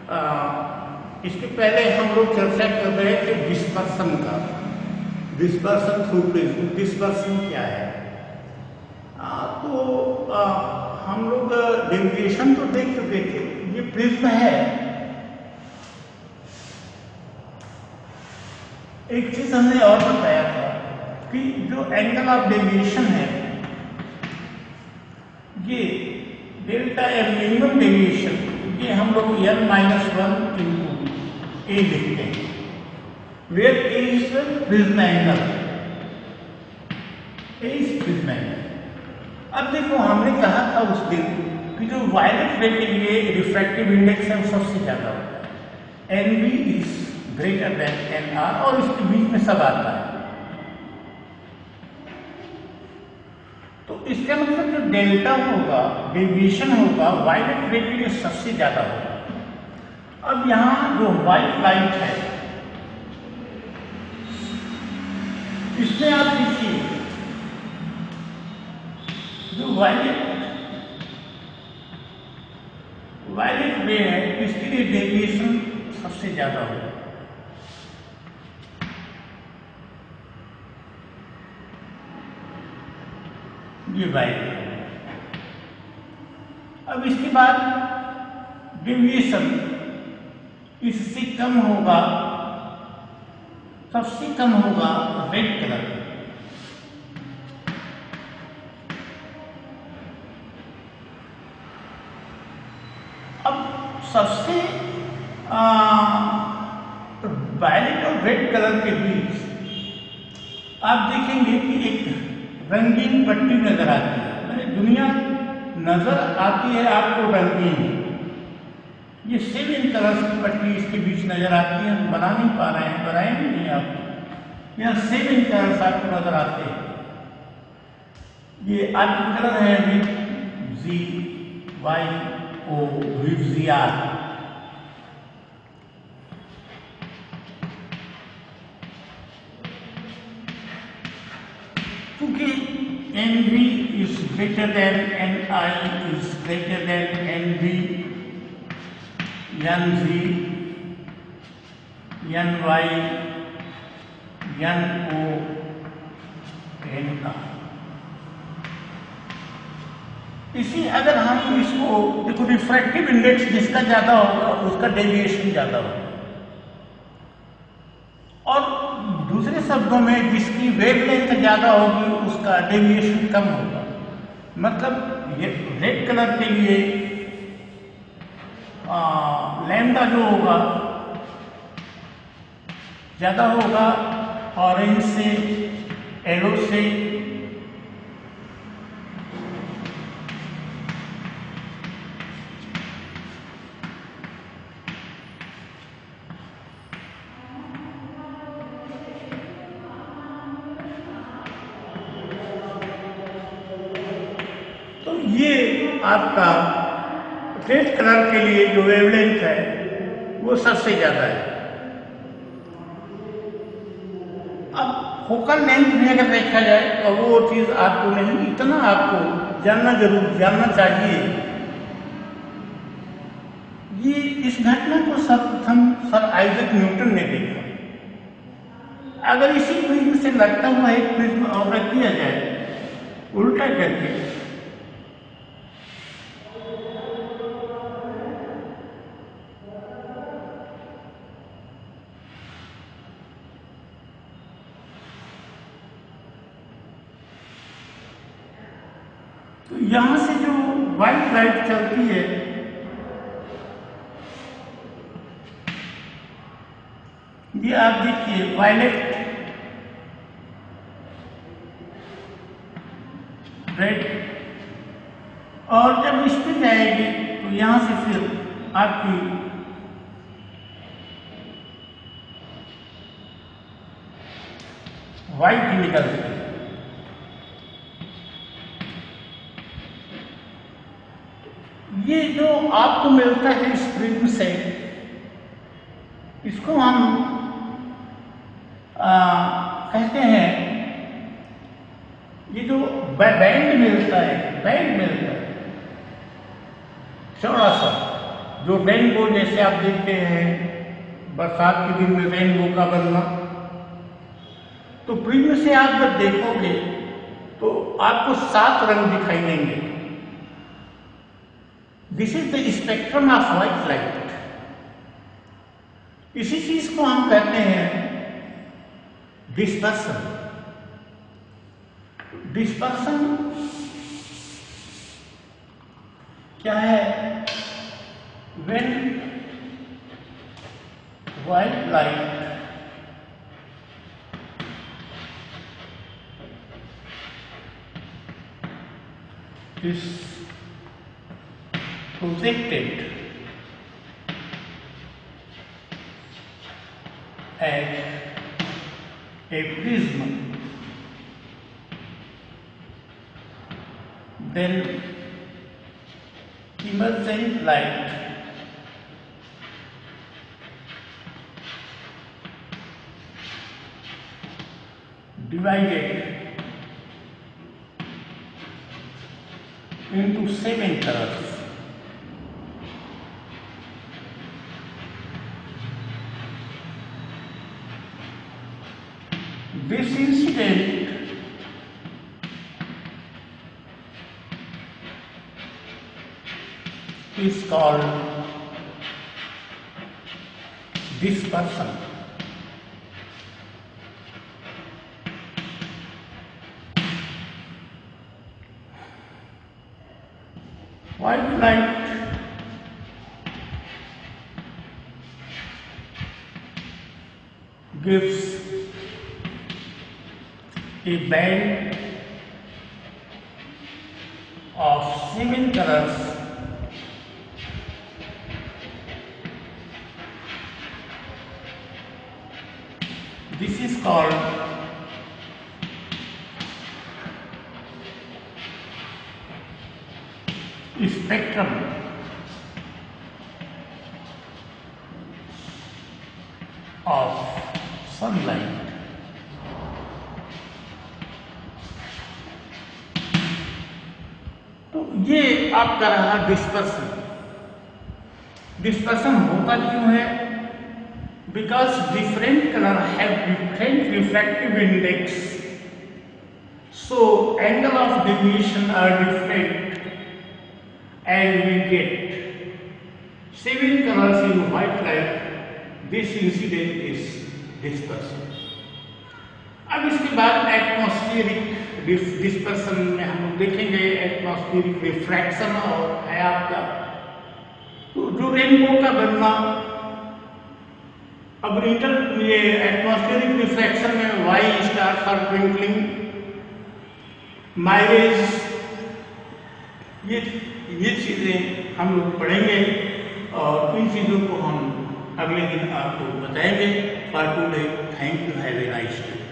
इसके पहले हम लोग चर्चा कर रहे थे डिस्पर्सन का। डिस्पर्सन थ्रू प्रिज्म, डिस्पर्सन क्या है? हम लोग डेविएशन तो देख चुके थे। ये प्रिज्म है। एक चीज हमने और बताया था कि जो एंगल ऑफ डेविएशन है, ये डेल्टा एल मिनिमम डेविएशन, ये हम लोग n-1 इंटू ए लिखते हैं, where A is prism angle, A is prism angle. अब देखो, हमने कहा था उस दिन कि जो वायलेट रे के लिए रिफ्रैक्टिव इंडेक्स है वो सबसे ज्यादा होता है, NV is greater than NR, और इसके बीच में सब आता है। तो इसका मतलब जो डेल्टा होगा, डेविएशन होगा, वायलेट रे के लिए सबसे ज्यादा होगा। अब यहां जो व्हाइट लाइट है, इसमें आप देखिए जो वायलेट रे है, इसके लिए डेविएशन सबसे ज्यादा होगा। ये वायलेट। अब इसके बाद डेविएशन इससे कम होगा, सबसे कम होगा रेड कलर। अब सबसे वायलेट और रेड कलर के बीच आप देखेंगे कि एक रंगीन पट्टी नजर आती है। मैंने दुनिया नजर आती है आपको रंगीन, ये सेम कलर्स की पट्टी इसके बीच नजर आती है। हम बना नहीं पा रहे हैं, बनाएंगे नहीं आप। यहाँ सेम कलर्स आपको नजर आते हैं। ये आर्ट कलर है VZYO क्योंकि NV is greater than NI is greater than NV, NZ, NY, NO, NR। इसी अगर हम इसको देखो, रिफ्रैक्टिव इंडेक्स जिसका ज्यादा होगा उसका डेविएशन ज्यादा होगा, और दूसरे शब्दों में जिसकी वेवलेंथ ज्यादा होगी उसका डेविएशन कम होगा। मतलब ये रेड कलर के लिए लैम्डा जो होगा ज्यादा होगा, ऑरेंज से, येलो से। तो ये आपका रेड कलर के लिए जो वेवलेंथ है वो सबसे ज्यादा है। अब फोकल लेंथ में अगर देखा जाए तो वो चीज आपको नहीं, इतना आपको जानना चाहिए। ये इस घटना को सर्वप्रथम सर आइजैक न्यूटन ने देखा। अगर इसी प्रिज्म से लगता हुआ एक प्रिज्म और किया जाए उल्टा करके, तो यहां से जो व्हाइट लाइट चलती है ये आप देखिए, वायलेट, रेड, और जब इस पे जाएगी तो यहां से फिर आपकी व्हाइट ही निकलती है। ये जो आपको मिलता है इस प्रिज्म से, इसको हम कहते हैं, ये जो बैंड मिलता है चौड़ा सा, जो रेनबो जैसे आप देखते हैं बरसात के दिन में रेनबो का बनना, तो प्रिज्म से आप जब देखोगे तो आपको 7 रंग दिखाई देंगे। This is the spectrum of white light. इसी चीज को हम कहते हैं डिस्पर्सन। डिस्पर्सन क्या है? When white light is projected at a prism, then emergent light divided into 7 colors. This incident is called dispersion. White light gives a band of 7 colors this is called spectrum of sunlight. तो ये आपका रहा dispersion. Dispersion होता क्यों है? Because different colour have different refractive index, so angle of deviation are different and we get 7 colors in white light. This incident is dispersion. अब इसके बाद एटमॉस्फेरिक डिस्पर्सन में हम लोग देखेंगे एटमॉस्फेरिक रिफ्रैक्शन और है आपका तो जो रेनबो का बनना। अब ये एटमॉस्फेरिक रिफ्रैक्शन में why stars are twinkling, mirage, ये चीज़ें हम लोग पढ़ेंगे और इन चीज़ों को हम अगले दिन आपको बताएंगे। For today, thank you, have a nice day.